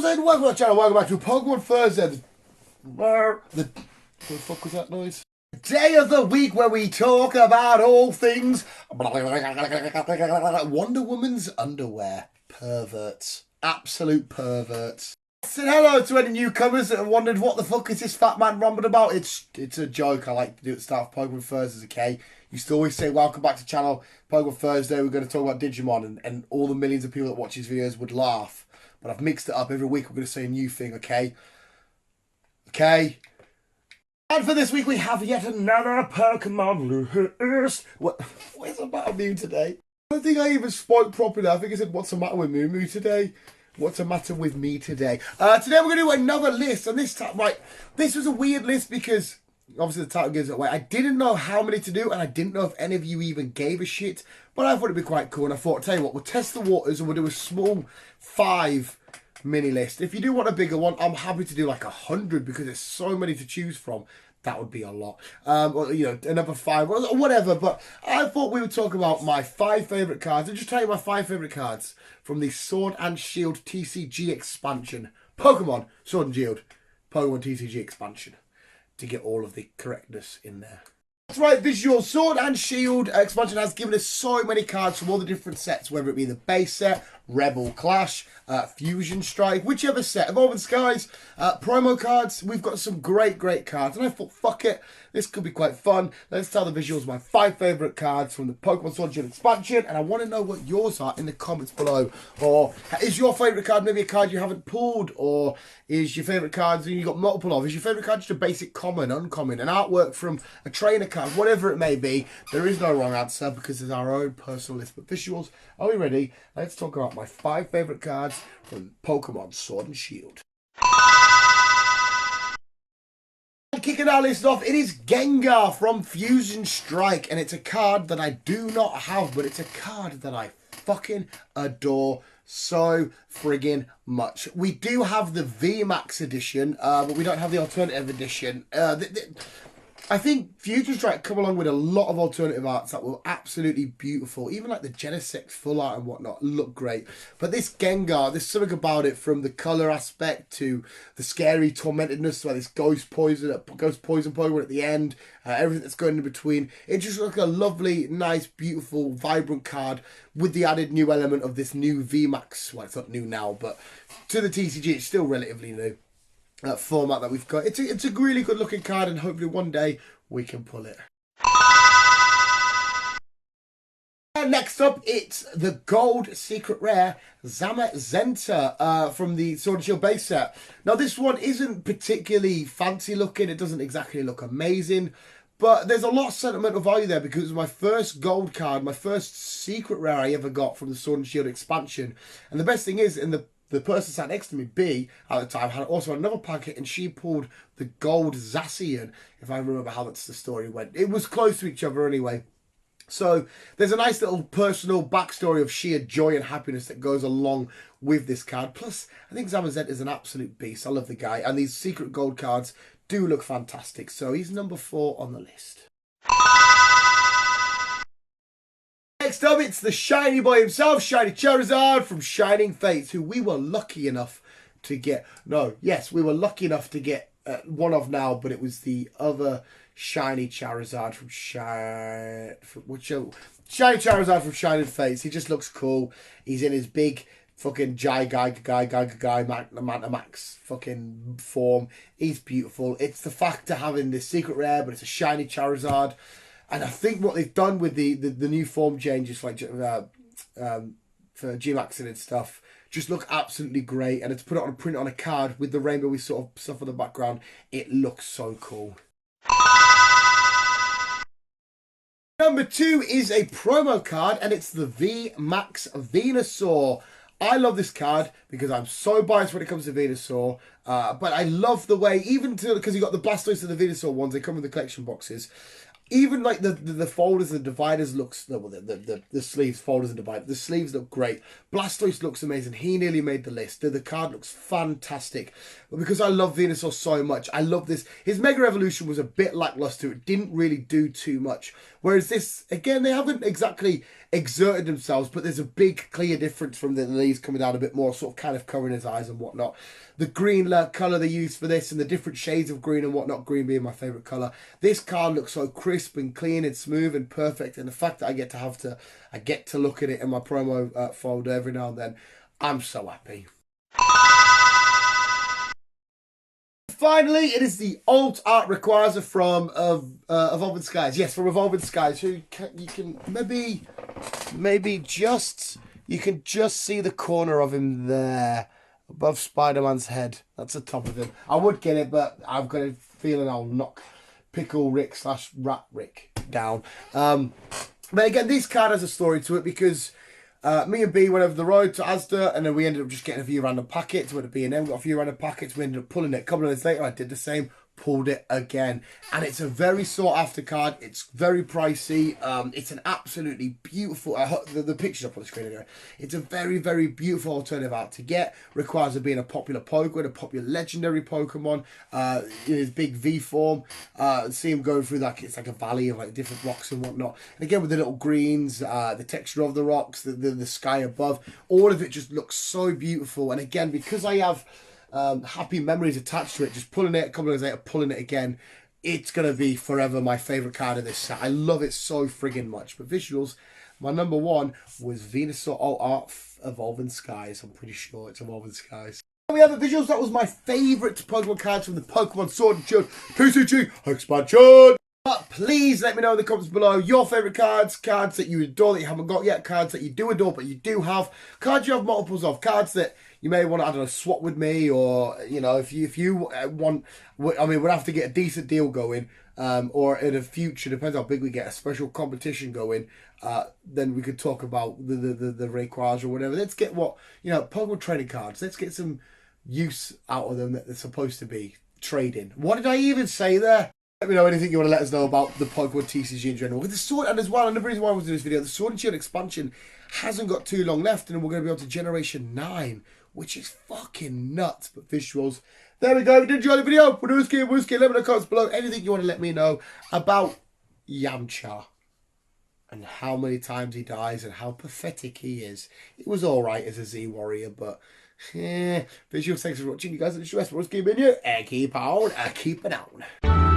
then welcome to the channel, welcome back to Pokemon Thursday. What the fuck was that noise? Day of the week where we talk about all things Wonder Woman's underwear. Perverts. Absolute perverts. So hello to any newcomers that have wondered what the fuck is this fat man rambling about. It's a joke I like to do at the start of Pokemon Thursdays, okay? Used to always say welcome back to the channel, Pokemon Thursday, we're going to talk about Digimon, and all the millions of people that watch these videos would laugh. But I've mixed it up. Every week we're going to say a new thing, okay? Okay? And for this week we have yet another Pokemon list. What's the matter with you today? I don't think I even spoke properly. I think I said, what's the matter with Moo today? What's the matter with me today? Today we're going to do another list. And this time, right, this was a weird list because obviously the title gives it away. I didn't know how many to do, and I didn't know if any of you even gave a shit. But I thought it'd be quite cool, and I thought, I'll tell you what, we'll test the waters and we'll do a small 5 mini list. If you do want a bigger one, I'm happy to do like 100 because there's so many to choose from. That would be a lot. Or, you know, another 5 or whatever. But I thought we would talk about my 5 favourite cards. And just tell you my 5 favourite cards from the Sword and Shield TCG expansion. Pokemon Sword and Shield Pokemon TCG expansion. To get all of the correctness in there. That's right, Visual Sword and Shield expansion has given us so many cards from all the different sets, whether it be the base set, Rebel Clash, Fusion Strike, whichever set, Evolving Skies, promo cards. We've got some great cards, and I thought, fuck it, this could be quite fun. Let's tell the visuals my 5 favourite cards from the Pokemon Sword and Shield expansion, and I want to know what yours are in the comments below. Or is your favourite card maybe a card you haven't pulled, or is your favourite cards you got multiple of? Is your favourite card just a basic common, uncommon, an artwork from a trainer card, whatever it may be? There is no wrong answer because it's our own personal list. But visuals, are we ready? Let's talk about my 5 favourite cards from Pokemon Sword and Shield. And kicking our list off, it is Gengar from Fusion Strike. And it's a card that I do not have, but it's a card that I fucking adore so friggin' much. We do have the VMAX edition, but we don't have the alternative edition. I think Fusion Strike come along with a lot of alternative arts that were absolutely beautiful. Even like the Genesect full art and whatnot look great. But this Gengar, there's something about it, from the colour aspect to the scary tormentedness, like this ghost poison Pokemon at the end, everything that's going in between. It just looks like a lovely, nice, beautiful, vibrant card with the added new element of this new VMAX. Well, it's not new now, but to the TCG, it's still relatively new. Format that we've got. It's a really good looking card, and hopefully one day we can pull it. And next up, it's the gold secret rare Zama Zenta from the Sword and Shield base set. Now this one isn't particularly fancy looking, it doesn't exactly look amazing, but there's a lot of sentimental value there because it was my first gold card, my first secret rare I ever got from the Sword and Shield expansion. And the best thing is, in the person sat next to me, B, at the time, had also another packet, and she pulled the gold Zacian, if I remember how that's the story went. It was close to each other anyway. So there's a nice little personal backstory of sheer joy and happiness that goes along with this card. Plus, I think Zamazet is an absolute beast. I love the guy. And these secret gold cards do look fantastic. So he's number 4 on the list. Next up, it's the shiny boy himself, Shiny Charizard from Shining Fates, who we were lucky enough to get. We were lucky enough to get one of now, but it was the other Shiny Charizard from Shiny Charizard from Shining Fates. He just looks cool. He's in his big fucking Max fucking form. He's beautiful. It's the fact of having this secret rare, but it's a Shiny Charizard. And I think what they've done with the new form changes, like for G-Maxing and stuff, just look absolutely great. And to put it on a print on a card with the rainbowy sort of stuff on the background, it looks so cool. Number 2 is a promo card, and it's the Max Venusaur. I love this card because I'm so biased when it comes to Venusaur, but I love the way, even because you got the Blastoise and the Venusaur ones, they come in the collection boxes. Even like the folders and dividers looks, the sleeves, folders and dividers, the sleeves look great. Blastoise looks amazing. He nearly made the list. The card looks fantastic. But because I love Venusaur so much, I love this. His Mega Evolution was a bit lackluster. It didn't really do too much. Whereas this, again, they haven't exactly exerted themselves, but there's a big clear difference from the leaves coming down a bit more, sort of kind of covering his eyes and whatnot. The green colour they use for this and the different shades of green and whatnot, green being my favourite colour. This card looks so crisp and clean and smooth and perfect, and the fact that I get to look at it in my promo folder every now and then, I'm so happy. Finally, it is the alt art Rayquaza from Evolving Skies. Yes, from Evolving Skies. Who you can maybe just see the corner of him there above Spider-Man's head. That's the top of him. I would get it, but I've got a feeling I'll knock Pickle Rick / Rat Rick down. But again, this card has a story to it because me and B went over the road to Asda, and then we ended up just getting a few random packets. Went to B&M, got a few random packets. We ended up pulling it. A couple of days later, I did the same, pulled it again. And it's a very sought after card. It's very pricey. It's an absolutely beautiful, the picture's up on the screen anyway. It's a very, very beautiful alternative art to get. Rayquaza being a popular Pokemon, a popular legendary Pokemon, in his big V form. See him going through it's like a valley of like different rocks and whatnot. And again with the little greens, the texture of the rocks, the sky above, all of it just looks so beautiful. And again, because I have happy memories attached to it, just pulling it a couple of days later, pulling it again, it's going to be forever my favourite card of this set. I love it so friggin' much. But visuals, my number one was Venusaur Alt Art Evolving Skies. I'm pretty sure it's Evolving Skies. We have the visuals. That was my favourite Pokemon cards from the Pokemon Sword and Shield TCG expansion. But please let me know in the comments below your favourite cards that you adore that you haven't got yet, cards that you do adore but you do have, cards you have multiples of, cards that you may want to, I don't know, swap with me, or, you know, if you want, I mean, we'll have to get a decent deal going, or in the future, depends how big we get, a special competition going, then we could talk about the Rayquaza or whatever. Let's get Pokemon trading cards. Let's get some use out of them that they're supposed to be trading. What did I even say there? Let me know anything you want to let us know about the Pokemon TCG in general. With the Sword, and as well, another reason why I was doing this video, the Sword and Shield expansion hasn't got too long left, and we're going to be on to Generation 9, which is fucking nuts. But visuals, there we go. If you did enjoy the video, let me know in the comments below anything you want to let me know about Yamcha and how many times he dies and how pathetic he is. It was alright as a Z Warrior, but visuals, thanks for watching. You guys are the best. Keep in you, keep on, keep it on.